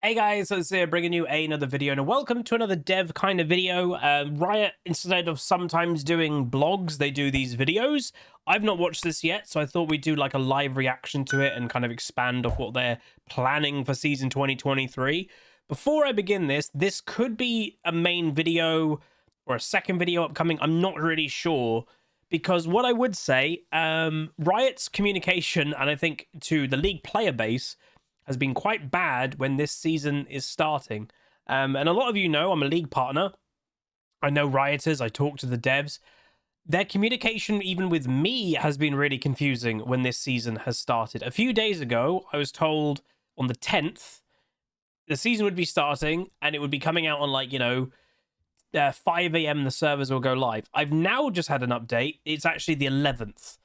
Hey guys, so it's here bringing you another video and welcome to another dev kind of video. Riot, instead of sometimes doing blogs, they do these videos. I've not watched this yet, so I thought we'd do like a live reaction to it and kind of expand off what they're planning for season 2023. Before I begin this could be a main video or a second video upcoming. I'm not really sure, because what I would say, Riot's communication, and I think to the league player base, has been quite bad when this season is starting. And a lot of you know I'm a league partner. I know Rioters, I talk to the devs. Their communication, even with me, has been really confusing when this season has started. A few days ago, I was told on the 10th, the season would be starting and it would be coming out on 5 a.m. the servers will go live. I've now just had an update. It's actually the 11th.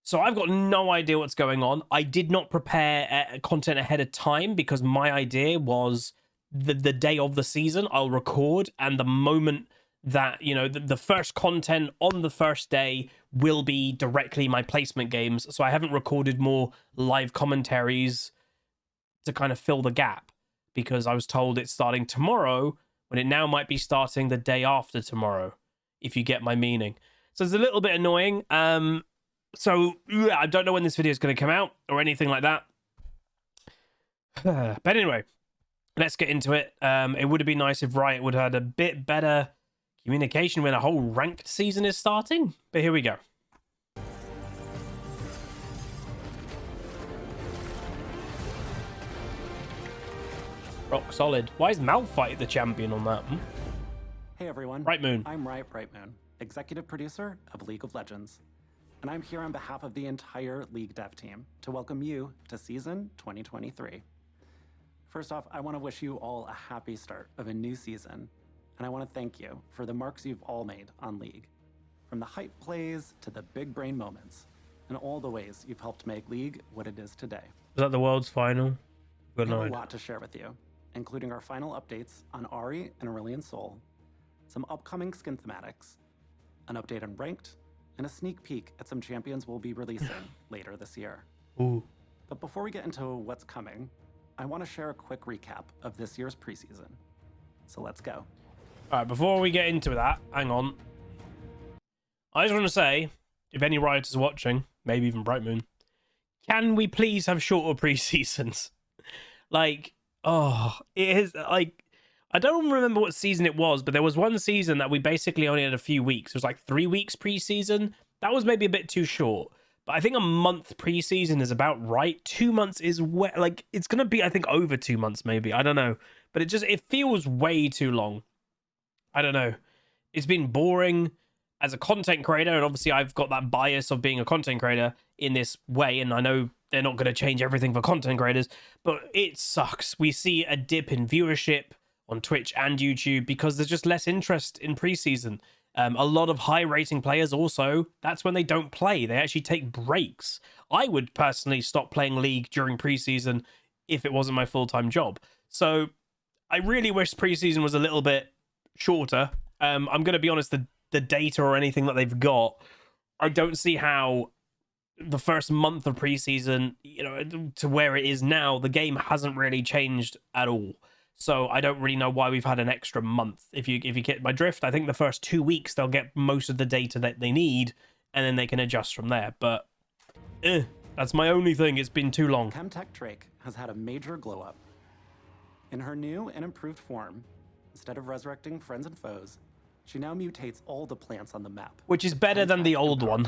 So I've got no idea what's going on. I did not prepare content ahead of time because my idea was the day of the season I'll record, and the moment that, the first content on the first day will be directly my placement games. So I haven't recorded more live commentaries to kind of fill the gap, because I was told it's starting tomorrow when it now might be starting the day after tomorrow, if you get my meaning. So it's a little bit annoying. So I don't know when this video is going to come out or anything like that. But anyway, let's get into it. It would have been nice if Riot would have had a bit better communication when a whole ranked season is starting. But here we go. Rock solid. Why is Malphite the champion on that? Hey everyone. Bright Moon. I'm Riot Moon, executive producer of League of Legends. And I'm here on behalf of the entire League dev team to welcome you to season 2023. First off, I want to wish you all a happy start of a new season, and I want to thank you for the marks you've all made on League. From the hype plays to the big brain moments, and all the ways you've helped make League what it is today. Is that the world's final? We have a lot to share with you, including our final updates on Ahri and Aurelion Sol, some upcoming skin thematics, an update on Ranked, and a sneak peek at some champions we'll be releasing later this year. Ooh. But before we get into what's coming, I want to share a quick recap of this year's preseason. So let's go. All right, before we get into that, hang on. I just want to say, if any Rioters are watching, maybe even Bright Moon, can we please have shorter preseasons? It is I don't remember what season it was, but there was one season that we basically only had a few weeks. It was like 3 weeks preseason. That was maybe a bit too short. But I think a month preseason is about right. 2 months is it's going to be, I think, over 2 months maybe. I don't know. But it feels way too long. I don't know. It's been boring as a content creator. And obviously I've got that bias of being a content creator in this way. And I know they're not going to change everything for content creators. But it sucks. We see a dip in viewership on Twitch and YouTube because there's just less interest in preseason. A lot of high rating players also, that's when they don't play. They actually take breaks. I would personally stop playing League during preseason if it wasn't my full-time job. So I really wish preseason was a little bit shorter. I'm going to be honest, the data or anything that they've got, I don't see how the first month of preseason, to where it is now, the game hasn't really changed at all. So I don't really know why we've had an extra month. If you get my drift, I think the first 2 weeks they'll get most of the data that they need, and then they can adjust from there. But that's my only thing. It's been too long. Chemtech Drake has had a major glow up. In her new and improved form, instead of resurrecting friends and foes, she now mutates all the plants on the map, which is better than the old one.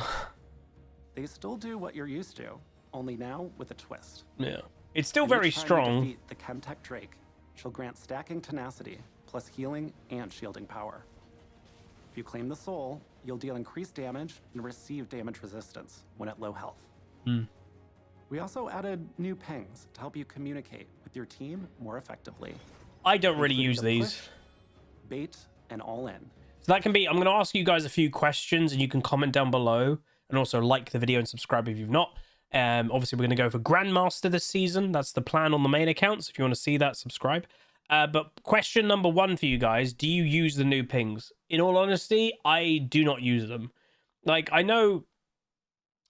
They still do what you're used to, only now with a twist. Yeah, it's still very strong. Defeat the Chemtech Drake, she'll grant stacking tenacity, plus healing and shielding power. If you claim the soul, you'll deal increased damage and receive damage resistance when at low health. We also added new pings to help you communicate with your team more effectively. I don't really use these. Push, bait, and all in. So that can be, I'm going to ask you guys a few questions and you can comment down below, and also like the video and subscribe if you've not. Obviously, we're going to go for Grandmaster this season. That's the plan on the main accounts. If you want to see that, subscribe. But question number 1 for you guys. Do you use the new pings? In all honesty, I do not use them. I know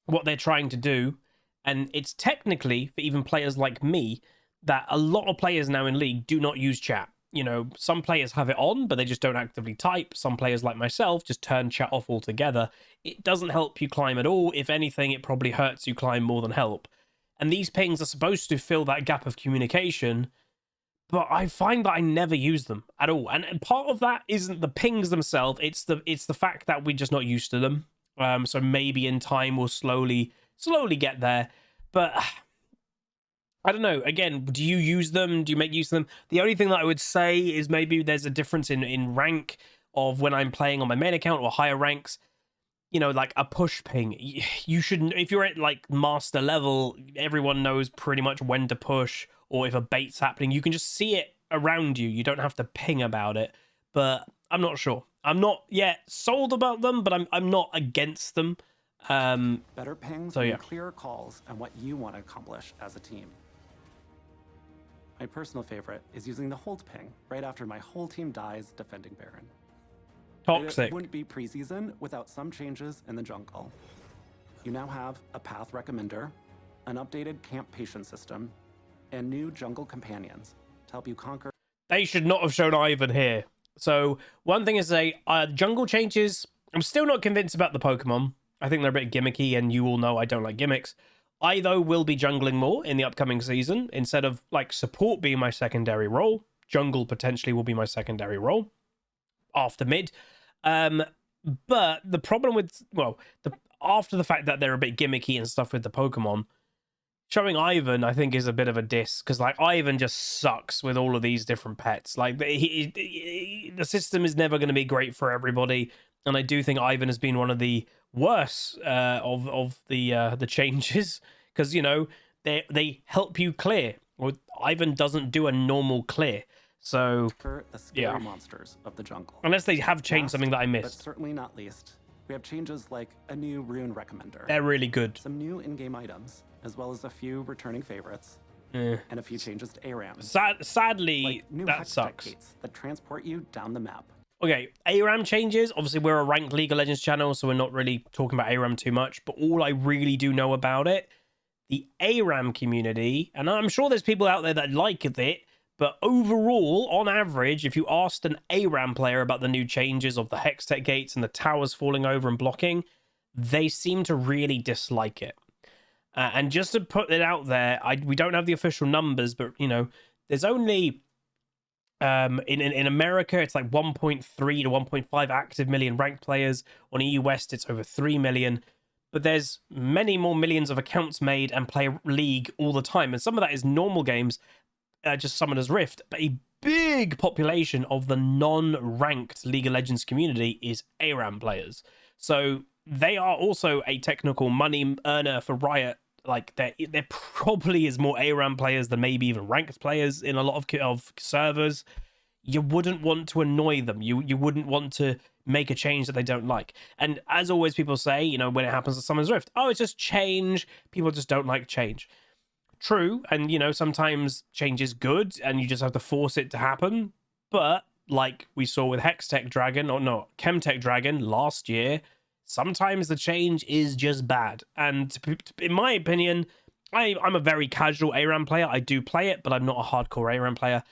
what they're trying to do. And it's technically, for even players like me, that a lot of players now in League do not use chat. You know, some players have it on, but they just don't actively type. Some players like myself just turn chat off altogether. It doesn't help you climb at all. If anything, it probably hurts you climb more than help. And these pings are supposed to fill that gap of communication, but I find that I never use them at all. And part of that isn't the pings themselves. It's the fact that we're just not used to them. So maybe in time we'll slowly get there. But I don't know. Again, do you use them? Do you make use of them? The only thing that I would say is maybe there's a difference in rank of when I'm playing on my main account or higher ranks. You know, like a push ping. You shouldn't, if you're at like master level, everyone knows pretty much when to push, or if a bait's happening, you can just see it around you. You don't have to ping about it. But I'm not sure. I'm not yet sold about them, but I'm not against them. Better pings so yeah. and clearer calls and what you want to accomplish as a team. My personal favorite is using the hold ping right after my whole team dies defending Baron. Toxic. It wouldn't be preseason without some changes in the jungle. You now have a path recommender, an updated camp patient system, and new jungle companions to help you conquer. They should not have shown Ivan here. So one thing is jungle changes. I'm still not convinced about the Pokemon. I think they're a bit gimmicky, and you all know I don't like gimmicks. I, though, will be jungling more in the upcoming season. Instead of, like, support being my secondary role, jungle potentially will be my secondary role after mid. But the problem with, well, after the fact that they're a bit gimmicky and stuff with the Pokemon, showing Ivan, I think, is a bit of a diss. Because, like, Ivan just sucks with all of these different pets. Like, the system is never going to be great for everybody. And I do think Ivan has been one of the worst of the changes, because you know they help you clear. Well, Ivan doesn't do a normal clear, so the scary monsters of the jungle. Unless they have changed something that I missed. But certainly not least, we have changes like a new rune recommender. They're really good. Some new in-game items, as well as a few returning favorites, and a few changes to ARAM. Sadly, like new that sucks. Gates that transport you down the map. Okay, ARAM changes. Obviously, we're a ranked League of Legends channel, so we're not really talking about ARAM too much. But all I really do know about it, the ARAM community, and I'm sure there's people out there that like it, but overall, on average, if you asked an ARAM player about the new changes of the Hextech gates and the towers falling over and blocking, they seem to really dislike it. And just to put it out there, we don't have the official numbers, but, you know, there's only... in America, it's like 1.3 to 1.5 active million ranked players. On EU West, it's over 3 million. But there's many more millions of accounts made and play League all the time. And some of that is normal games, just Summoner's Rift. But a big population of the non-ranked League of Legends community is ARAM players. So they are also a technical money earner for Riot. Like, there probably is more ARAM players than maybe even ranked players in a lot of servers. You wouldn't want to annoy them. You wouldn't want to make a change that they don't like. And as always, people say, you know, when it happens to Summon's Rift, oh, it's just change. People just don't like change. True, and, you know, sometimes change is good, and you just have to force it to happen. But, like we saw with Hextech Dragon, or no, Chemtech Dragon last year, sometimes the change is just bad. And in my opinion, I'm a very casual ARAM player. I do play it, but I'm not a hardcore ARAM player.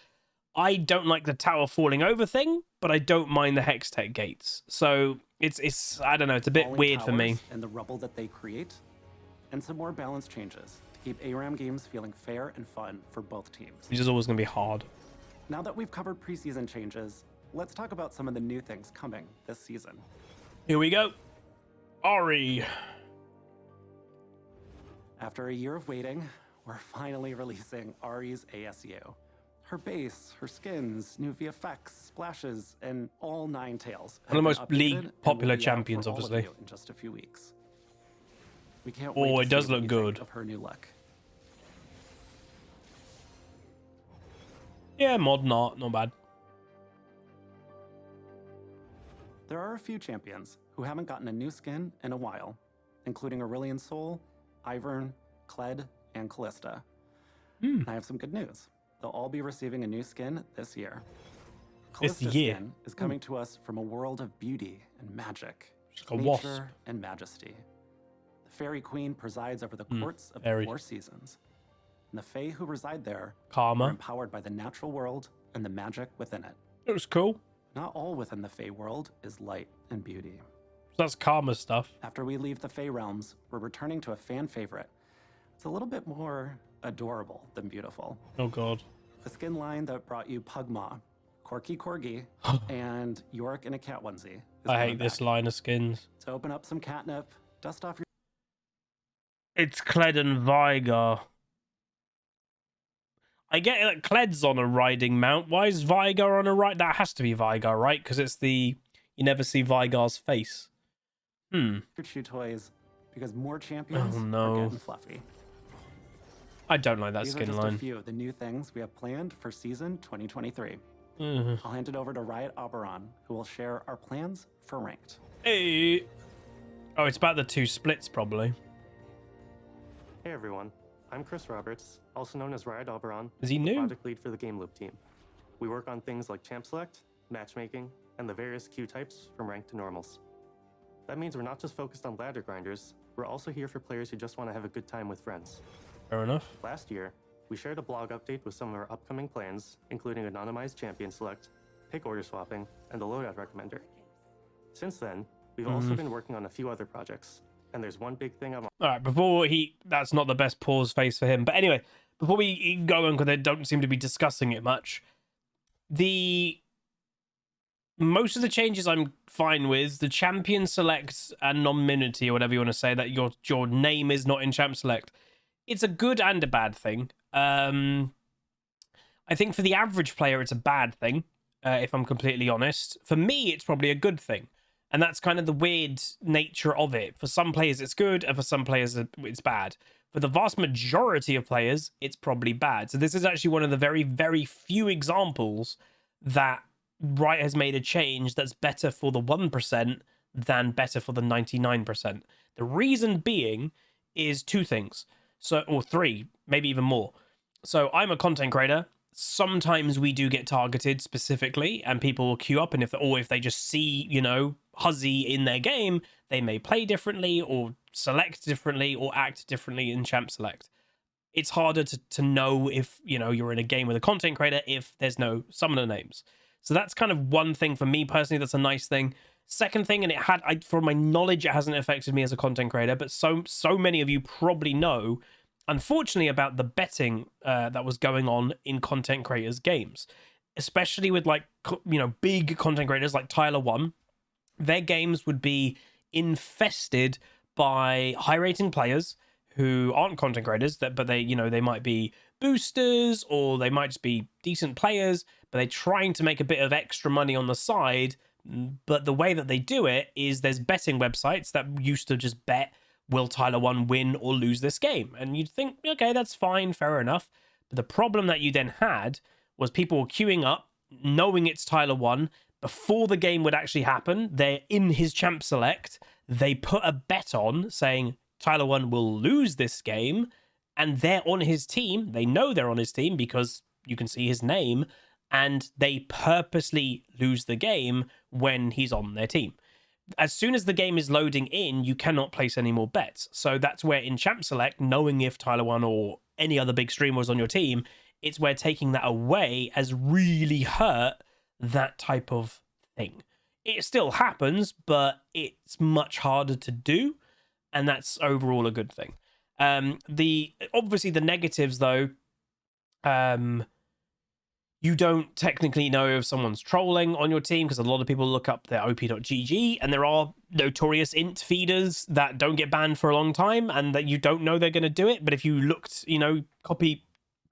I don't like the tower falling over thing, but I don't mind the Hextech gates. So it's I don't know, it's a bit Falling weird for me. And the rubble that they create, and some more balanced changes to keep ARAM games feeling fair and fun for both teams. Which is always going to be hard. Now that we've covered preseason changes, let's talk about some of the new things coming this season. Here we go. Ari. After a year of waiting, we're finally releasing Ari's ASU. Her base, her skins, new VFX, splashes, and all 9 tails. One of the most League popular champions, for all of obviously. you in just a few weeks. We can't Oh, wait to it does see what look you think good. of her new look. Yeah, modern art, not bad. There are a few champions who haven't gotten a new skin in a while, including Aurelion Sol, Ivern, Kled, and Callista. And I have some good news. They'll all be receiving a new skin this year. Callista's skin is coming to us from a world of beauty and magic, nature and majesty. The Fairy Queen presides over the courts of the 4 seasons. and the Fae who reside there are Karma. empowered by the natural world and the magic within it. It was cool. Not all within the Fae world is light and beauty. That's Karma stuff. After we leave the Fae realms, we're returning to a fan favorite. It's a little bit more adorable than beautiful. Oh god. The skin line that brought you Pugmaw, Corky Corgi, and Yorick in a cat onesie. Is I coming hate this back. line of skins. To open up some catnip, dust off your... It's Kled and Vigar. I get that Kled's on a riding mount. Why is Vigar on a ride? That has to be Vigar, right? Because it's the... You never see Vigar's face. your chew toys, because more champions Oh, no. are getting fluffy. I don't like that These are skin just line. a few of the new things we have planned for season 2023. Ugh. I'll hand it over to Riot Pls, who will share our plans for ranked. Hey. Oh, it's about the 2 splits, probably. Hey everyone, I'm Chris Roberts, also known as Riot Pls, Is he new? project lead for the Game Loop team. We work on things like champ select, matchmaking, and the various queue types from ranked to normals. That means we're not just focused on ladder grinders, we're also here for players who just want to have a good time with friends. Fair enough. Last year, we shared a blog update with some of our upcoming plans, including anonymized champion select, pick order swapping, and the loadout recommender. Since then, we've also been working on a few other projects, and there's one big thing I'm All right, before that's not the best pause face for him. But anyway, before we go on, because they don't seem to be discussing it much, most of the changes I'm fine with. The champion select and non-minity, or whatever you want to say, that your name is not in champ select. It's a good and a bad thing. I think for the average player, it's a bad thing, if I'm completely honest. For me, it's probably a good thing. And that's kind of the weird nature of it. For some players, it's good, and for some players, it's bad. For the vast majority of players, it's probably bad. So this is actually one of the very, very few examples that Riot has made a change that's better for the 1% than better for the 99%. The reason being is 2 things. Or 3, maybe even more. So I'm a content creator. Sometimes we do get targeted specifically, and people will queue up, and if they just see, Huzzy in their game, they may play differently or select differently or act differently in champ select. It's harder to know if you're in a game with a content creator if there's no summoner names. So that's kind of one thing for me personally. That's a nice thing. Second thing, and from my knowledge, it hasn't affected me as a content creator, but so many of you probably know, unfortunately, about the betting that was going on in content creators' games, especially with big content creators like Tyler One. Their games would be infested by high-rating players who aren't content creators, but they might be boosters, or they might just be decent players, but they're trying to make a bit of extra money on the side. But the way that they do it is there's betting websites that used to just bet, will Tyler One win or lose this game? And you'd think, okay, that's fine, fair enough. But the problem that you then had was people were queuing up, knowing it's Tyler One. Before the game would actually happen, they're in his champ select. They put a bet on saying Tyler One will lose this game, and they're on his team. They know they're on his team because you can see his name, and they purposely lose the game when he's on their team. As soon as the game is loading in, you cannot place any more bets. So that's where in champ select, knowing if Tyler One or any other big streamer was on your team, it's where taking that away has really hurt that type of thing. It still happens, but it's much harder to do, and that's overall a good thing. Obviously the negatives though, you don't technically know if someone's trolling on your team, because a lot of people look up their op.gg, and there are notorious int feeders that don't get banned for a long time, and that you don't know they're going to do it. But if you looked, copy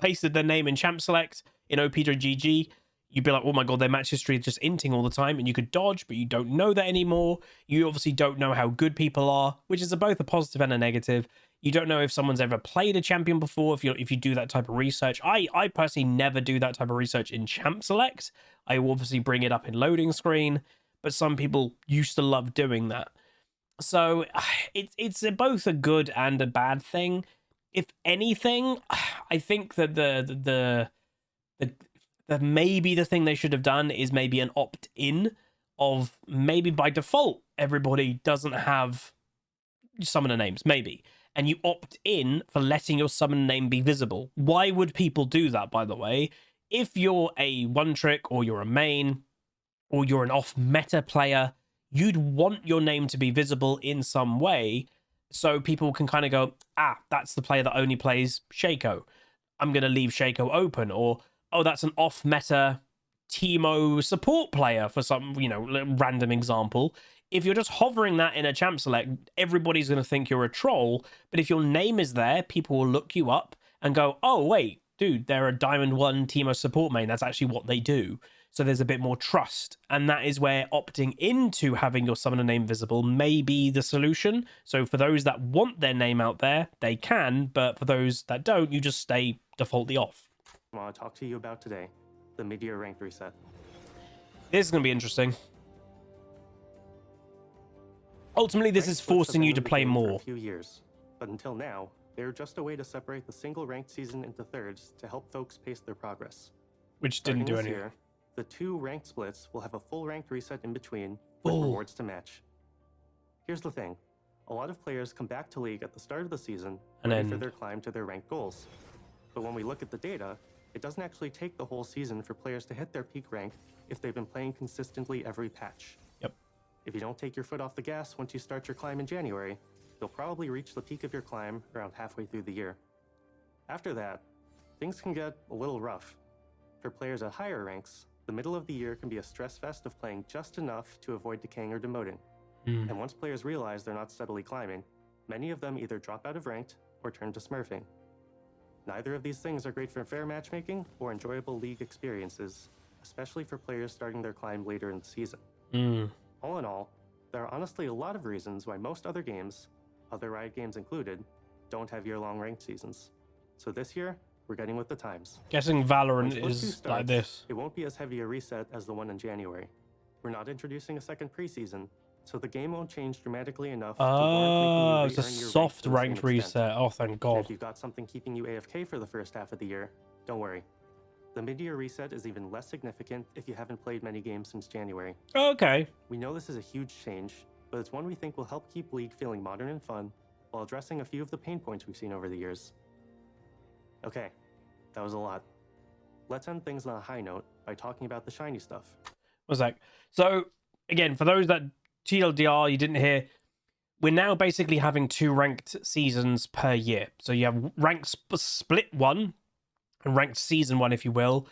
pasted their name in champ select in op.gg, you'd be like, oh my god, their match history is just inting all the time, and you could dodge, but you don't know that anymore. You obviously don't know how good people are, which is both a positive and a negative. You don't know if someone's ever played a champion before, if you do that type of research. I personally never do that type of research in champ select. I will obviously bring it up in loading screen, but some people used to love doing that. So it's both a good and a bad thing. If anything, I think that the maybe the thing they should have done is maybe an opt-in of maybe by default everybody doesn't have summoner names, maybe. and you opt in for letting your summon name be visible. Why would people do that, by the way? If you're a one trick or you're a main or you're an off meta player, you'd want your name to be visible in some way so people can kind of go, ah, that's the player that only plays Shaco. I'm going to leave Shaco open. Or, oh, that's an off meta Teemo support player for some, random example. If you're just hovering that in a champ select, everybody's going to think you're a troll. But if your name is there, people will look you up and go, oh, wait, dude, they're a Diamond 1 Teemo support main. That's actually what they do. So there's a bit more trust. And that is where opting into having your summoner name visible may be the solution. So for those that want their name out there, they can. But for those that don't, you just stay defaultly off. I want to talk to you about today, the mid-year ranked reset. This is going to be interesting. Ultimately, this is forcing you to play more. For a few years, but until now, they were just a way to separate the single ranked season into thirds to help folks pace their progress. Which didn't do anything. Year, the 2 ranked splits will have a full ranked reset in between with rewards to match. Here's the thing. A lot of players come back to League at the start of the season ready for their climb to their ranked goals. But when we look at the data, it doesn't actually take the whole season for players to hit their peak rank if they've been playing consistently every patch. Yep. If you don't take your foot off the gas once you start your climb in January, you'll probably reach the peak of your climb around halfway through the year. After that, things can get a little rough. For players at higher ranks, the middle of the year can be a stress fest of playing just enough to avoid decaying or demoting. And once players realize they're not steadily climbing, many of them either drop out of ranked or turn to smurfing. Neither of these things are great for fair matchmaking or enjoyable League experiences, especially for players starting their climb later in the season. All in all, there are honestly a lot of reasons why most other games, other Riot games included, don't have year-long ranked seasons. So this year, we're getting with the times. Guessing Valorant is like this. It won't be as heavy a reset as the one in January. We're not introducing a second preseason, so the game won't change dramatically enough to warrant making you it's a soft ranked reset. Oh, thank God. And if you've got something keeping you AFK for the first half of the year, don't worry. The mid-year reset is even less significant if you haven't played many games since January. Okay. We know this is a huge change, but it's one we think will help keep League feeling modern and fun while addressing a few of the pain points we've seen over the years. Okay, that was a lot. Let's end things on a high note by talking about the shiny stuff. One sec. So, again, for those that TLDR, you didn't hear, we're now basically having 2 ranked seasons per year. So you have ranked split 1 and ranked season 1, if you will,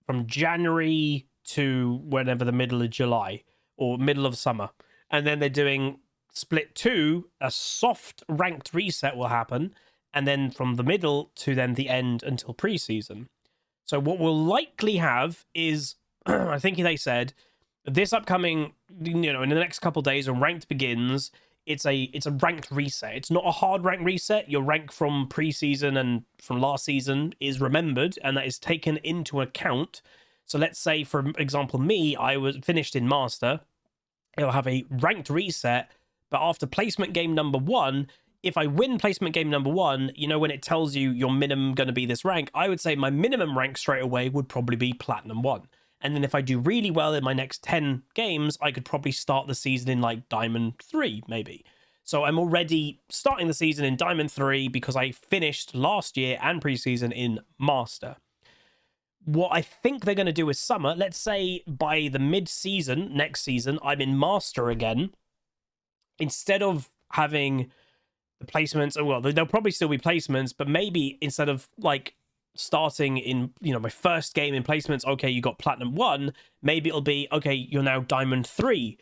from January to whenever the middle of July or middle of summer. And then they're doing split 2, a soft ranked reset will happen, and then from the middle to then the end until preseason. So what we'll likely have is, I think they said, this upcoming, in the next couple of days when ranked begins, it's a ranked reset. It's not a hard rank reset. Your rank from preseason and from last season is remembered, and that is taken into account. So let's say, for example, me, I was finished in Master. It'll have a ranked reset, but after placement game number 1, if I win placement game number 1, when it tells you your minimum going to be this rank, I would say my minimum rank straight away would probably be Platinum 1. And then if I do really well in my next 10 games, I could probably start the season in like Diamond 3, maybe. So I'm already starting the season in Diamond 3 because I finished last year and preseason in Master. What I think they're going to do with Summer, let's say by the mid-season, next season, I'm in Master again. Instead of having the placements, well, there'll probably still be placements, but maybe instead of like starting in my first game in placements, okay, you got Platinum 1, maybe it'll be okay, you're now Diamond 3.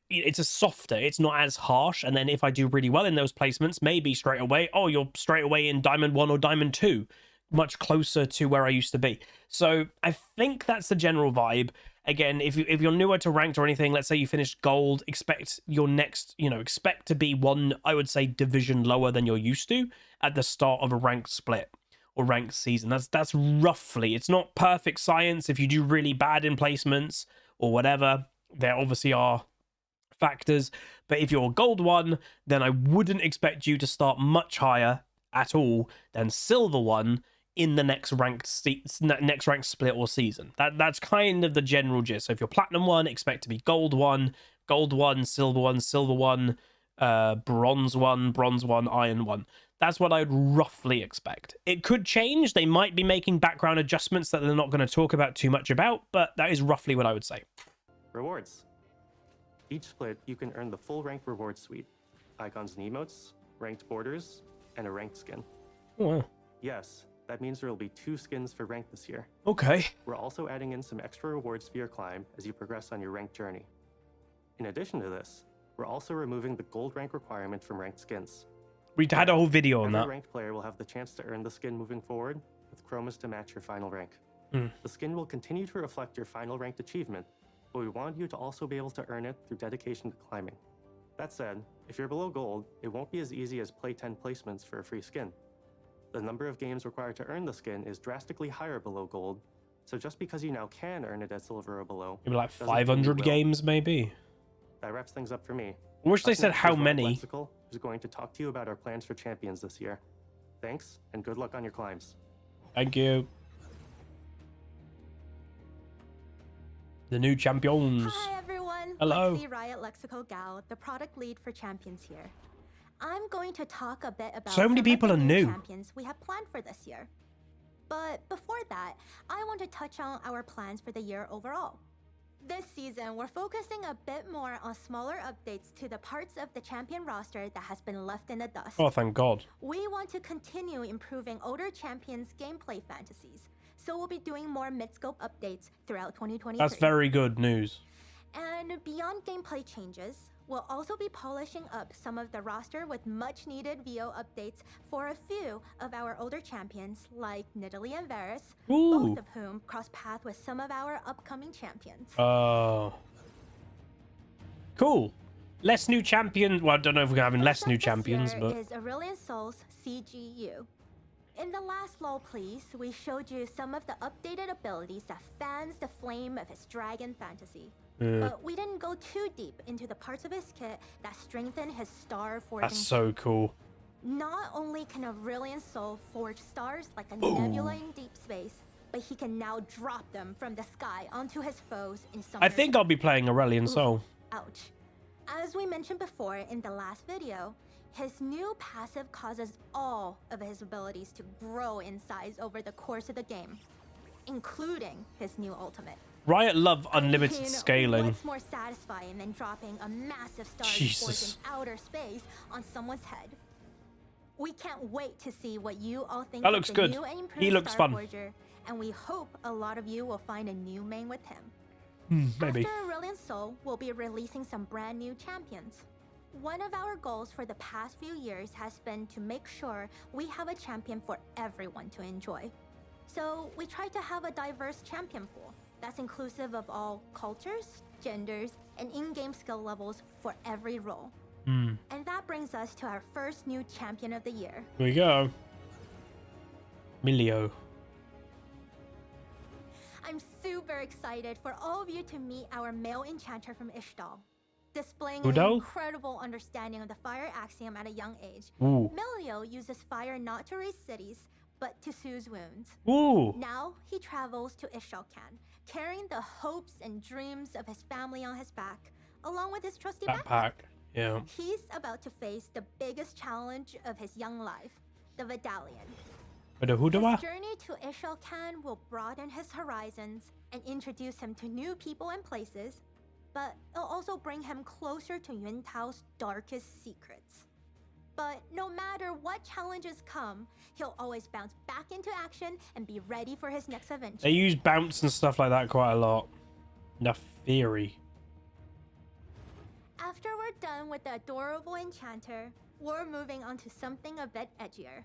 It's a softer, it's not as harsh. And then if I do really well in those placements, maybe straight away, oh, you're straight away in Diamond 1 or Diamond 2, much closer to where I used to be. So I think that's the general vibe. Again, if you're newer to ranked or anything, let's say you finished gold, expect your next, expect to be one, I would say, division lower than you're used to at the start of a ranked split or ranked season. That's roughly, it's not perfect science. If you do really bad in placements or whatever, there obviously are factors, but if you're gold 1, then I wouldn't expect you to start much higher at all than silver 1 in the next ranked split or season. That's kind of the general gist. So if you're Platinum 1, expect to be gold 1, silver 1, silver 1, bronze 1, bronze 1, iron 1. That's what I'd roughly expect. It could change. They might be making background adjustments that they're not going to talk about too much about, but that is roughly what I would say. Rewards. Each split, you can earn the full ranked reward suite. Icons and emotes, ranked borders, and a ranked skin. Oh, wow. Yes, that means there will be 2 skins for ranked this year. Okay. We're also adding in some extra rewards for your climb as you progress on your ranked journey. In addition to this, we're also removing the gold rank requirement from ranked skins. We had a whole video on Every that. ranked player will have the chance to earn the skin moving forward, with chromas to match your final rank. Mm. The skin will continue to reflect your final ranked achievement, but we want you to also be able to earn it through dedication to climbing. That said, if you're below gold, it won't be as easy as play 10 placements for a free skin. The number of games required to earn the skin is drastically higher below gold, so just because you now can earn it at silver or below, Maybe like doesn't mean you 500 will. games, maybe. That wraps things up for me. I wish they Up said next how is Riot many. Lexical, who's going to talk to you about our plans for champions this year. Thanks, and good luck on your climbs. Thank you. The new champions. Hi everyone. Hello. Lexi Riot Lexical Gal, the product lead for champions here. I'm going to talk a bit about So many some of people the are new new. champions we have planned for this year. But before that, I want to touch on our plans for the year overall. This season, we're focusing a bit more on smaller updates to the parts of the champion roster that has been left in the dust. Oh, thank God. We want to continue improving older champions' gameplay fantasies, so we'll be doing more mid-scope updates throughout 2023. That's very good news. And beyond gameplay changes, we'll also be polishing up some of the roster with much-needed VO updates for a few of our older champions like Nidalee and Varus, Ooh. both of whom cross path with some of our upcoming champions. Oh. Cool. Less new champions. Well, I don't know if we're having less First new up this champions, year but is Aurelion Sol's CGU. In the last LOL Please, we showed you some of the updated abilities that fans the flame of his dragon fantasy. But we didn't go too deep into the parts of his kit that strengthen his star forging. that's so cool. Not only can Aurelion Sol forge stars like a nebula in deep space, but he can now drop them from the sky onto his foes in some. I think I'll be playing Aurelion Sol. Ouch. As we mentioned before in the last video, his new passive causes all of his abilities to grow in size over the course of the game, including his new ultimate. Riot love unlimited I mean, scaling. What's more satisfying than dropping a massive star Jesus. forged in outer space on someone's head? We can't wait to see what you all think That of looks the good. new and improved He looks Star fun. Forger, and we hope a lot of you will find a new main with him. Maybe. After Aurelion Sol, we'll be releasing some brand new champions. One of our goals for the past few years has been to make sure we have a champion for everyone to enjoy. So we try to have a diverse champion pool that's inclusive of all cultures, genders, and in-game skill levels for every role. And that brings us to our first new champion of the year. Here we go. Milio. I'm super excited for all of you to meet our male enchanter from Ishtal. Displaying Udal? an incredible understanding of the fire axiom at a young age, Ooh. Milio uses fire not to raise cities, but to soothe wounds. Ooh. Now he travels to Ishalcan, carrying the hopes and dreams of his family on his back, along with his trusty backpack. Backpack. Yeah. He's about to face the biggest challenge of his young life, the Vidalian. But who do I? His journey to Ishalcan will broaden his horizons and introduce him to new people and places, but it'll also bring him closer to Yuntao's darkest secrets. But no matter what challenges come, he'll always bounce back into action and be ready for his next adventure. They use bounce and stuff like that quite a lot. Neferi. After we're done with the adorable enchanter, we're moving on to something a bit edgier.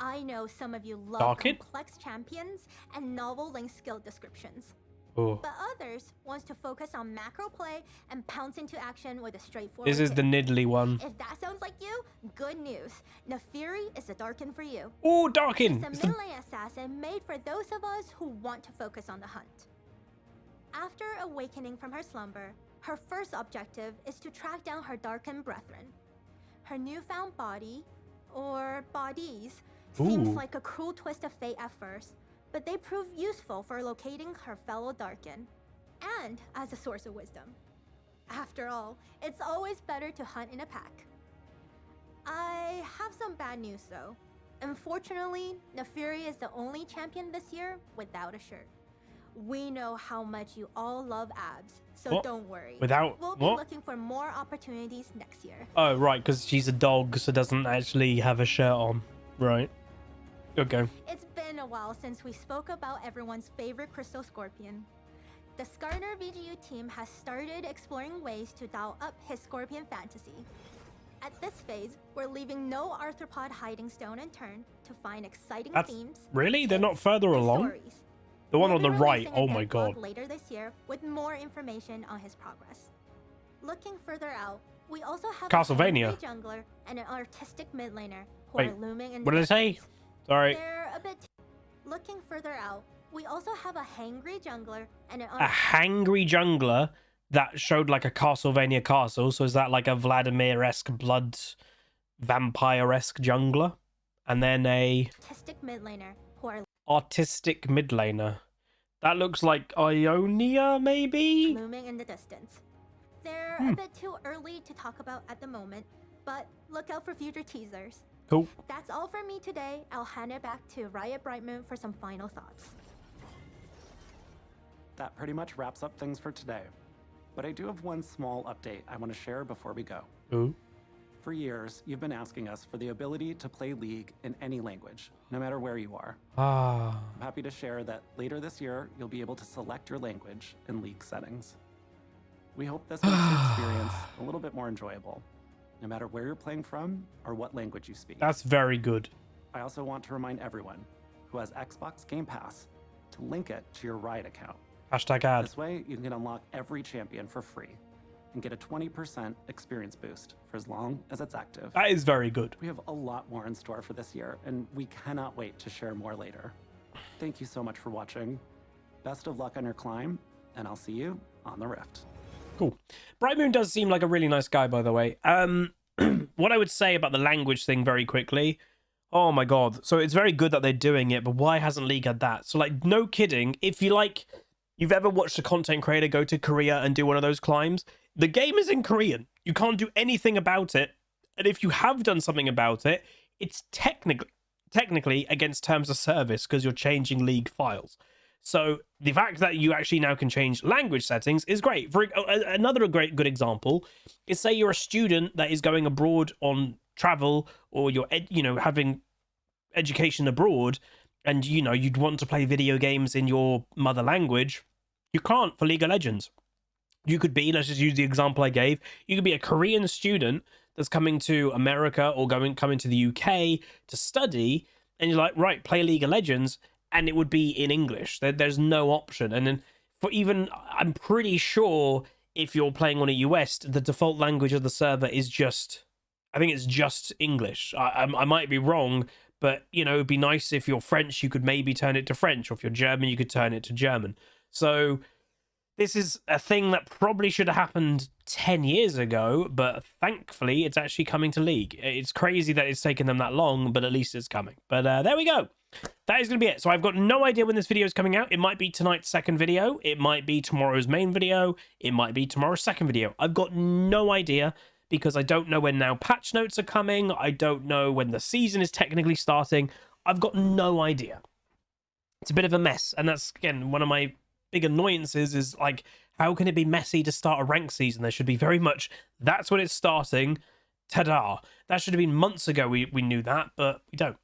I know some of you love Darkin? complex champions and novel link skill descriptions. Oh. But others wants to focus on macro play and pounce into action with a straightforward This is the hit. Nidalee one. If that sounds like you, good news. Neferi is the Darkin for you. Oh, Darkin. It's a melee assassin made for those of us who want to focus on the hunt. After awakening from her slumber, her first objective is to track down her Darkin brethren. Her newfound body, or bodies, seems Ooh. like a cruel twist of fate at first, but they prove useful for locating her fellow Darkin, and as a source of wisdom. After all, it's always better to hunt in a pack. I have some bad news though. Unfortunately, Neferi is the only champion this year without a shirt. We know how much you all love abs, so What? don't worry. Without We'll be what? looking for more opportunities next year. Oh, right, because she's a dog, so doesn't actually have a shirt on. Right. Okay. It's been a while since we spoke about everyone's favorite crystal scorpion. The Skarner VGU team has started exploring ways to dial up his scorpion fantasy. At this phase, we're leaving no arthropod hiding stone unturned to find exciting themes. Really? They're not tips, further and along? stories. The one We'll on the be right. releasing a Oh my dev blog god. later this year with more information on his progress. Looking further out, we also have Castlevania. a hungry jungler and an artistic mid laner who Wait, are looming in what the did I say? distance. Sorry. They're a bit. Looking further out, we also have a hangry jungler and an A hangry jungler that showed like a Castlevania castle. So is that like a Vladimir-esque blood vampire-esque jungler? And then a artistic mid laner who are artistic mid laner. That looks like Ionia, maybe? looming in the distance. They're a bit too early to talk about at the moment, but look out for future teasers. Cool. That's all for me today. I'll hand it back to Riot Brightmoon for some final thoughts. That pretty much wraps up things for today. But I do have one small update I want to share before we go. Ooh. For years, you've been asking us for the ability to play League in any language, no matter where you are. Ah. I'm happy to share that later this year, you'll be able to select your language in League settings. We hope this makes your experience a little bit more enjoyable, no matter where you're playing from or what language you speak. That's very good. I also want to remind everyone who has Xbox Game Pass to link it to your Riot account. Hashtag ad. This way, you can unlock every champion for free and get a 20% experience boost for as long as it's active. That is very good. We have a lot more in store for this year, and we cannot wait to share more later. Thank you so much for watching. Best of luck on your climb, and I'll see you on the Rift. Cool. Bright Moon does seem like a really nice guy, by the way. What I would say about the language thing very quickly. Oh my god. So it's very good that they're doing it, but why hasn't League had that? So like, no kidding. If you like, you've ever watched a content creator go to Korea and do one of those climbs, the game is in Korean. You can't do anything about it. And if you have done something about it, it's technically against terms of service because you're changing League files. So the fact that you actually now can change language settings is great. For another good example is, say you're a student that is going abroad on travel, or you're having education abroad, and you'd want to play video games in your mother language. You can't for League of Legends. You could be, let's just use the example I gave, you could be a Korean student that's coming to America or coming to the UK to study, and you're like, right, play League of Legends, and it would be in English. There's no option. And then I'm pretty sure if you're playing on a US, the default language of the server is I think it's just English. I might be wrong, but it'd be nice if you're French, you could maybe turn it to French, or if you're German, you could turn it to German. So this is a thing that probably should have happened 10 years ago, but thankfully it's actually coming to League. It's crazy that it's taken them that long, but at least it's coming. But there we go. That is going to be it. So I've got no idea when this video is coming out. It might be tonight's second video. It might be tomorrow's main video. It might be tomorrow's second video. I've got no idea because I don't know when now patch notes are coming. I don't know when the season is technically starting. I've got no idea. It's a bit of a mess. And that's, again, one of my big annoyances is, like, how can it be messy to start a ranked season? There should be very much, that's when it's starting. Ta-da. That should have been months ago we knew that, but we don't.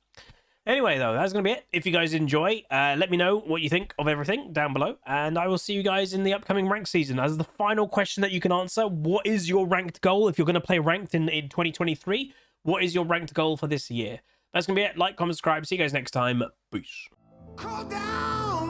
Anyway, though, that's going to be it. If you guys enjoy, let me know what you think of everything down below, and I will see you guys in the upcoming ranked season. As the final question that you can answer, what is your ranked goal? If you're going to play ranked in 2023, what is your ranked goal for this year? That's going to be it. Like, comment, subscribe. See you guys next time. Peace. Call down!